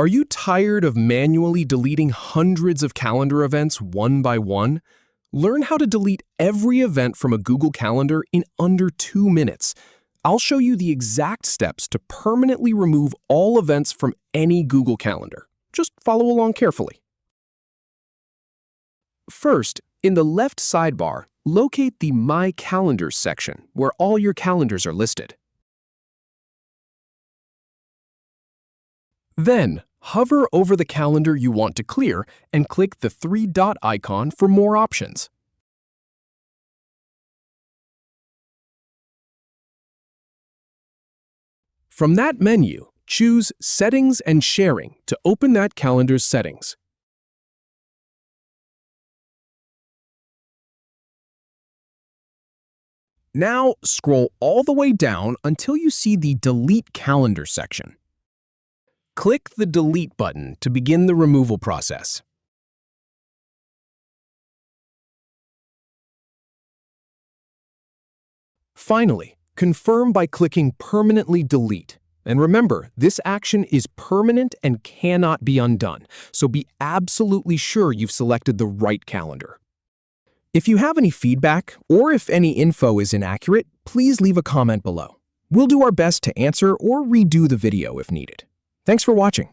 Are you tired of manually deleting hundreds of calendar events one by one? Learn how to delete every event from a Google Calendar in under 2 minutes. I'll show you the exact steps to permanently remove all events from any Google Calendar. Just follow along carefully. First, in the left sidebar, locate the My Calendars section, where all your calendars are listed. Then, hover over the calendar you want to clear and click the 3-dot icon for more options. From that menu, choose Settings and Sharing to open that calendar's settings. Now, scroll all the way down until you see the Delete Calendar section. Click the Delete button to begin the removal process. Finally, confirm by clicking Permanently Delete. And remember, this action is permanent and cannot be undone, so be absolutely sure you've selected the right calendar. If you have any feedback, or if any info is inaccurate, please leave a comment below. We'll do our best to answer or redo the video if needed. Thanks for watching.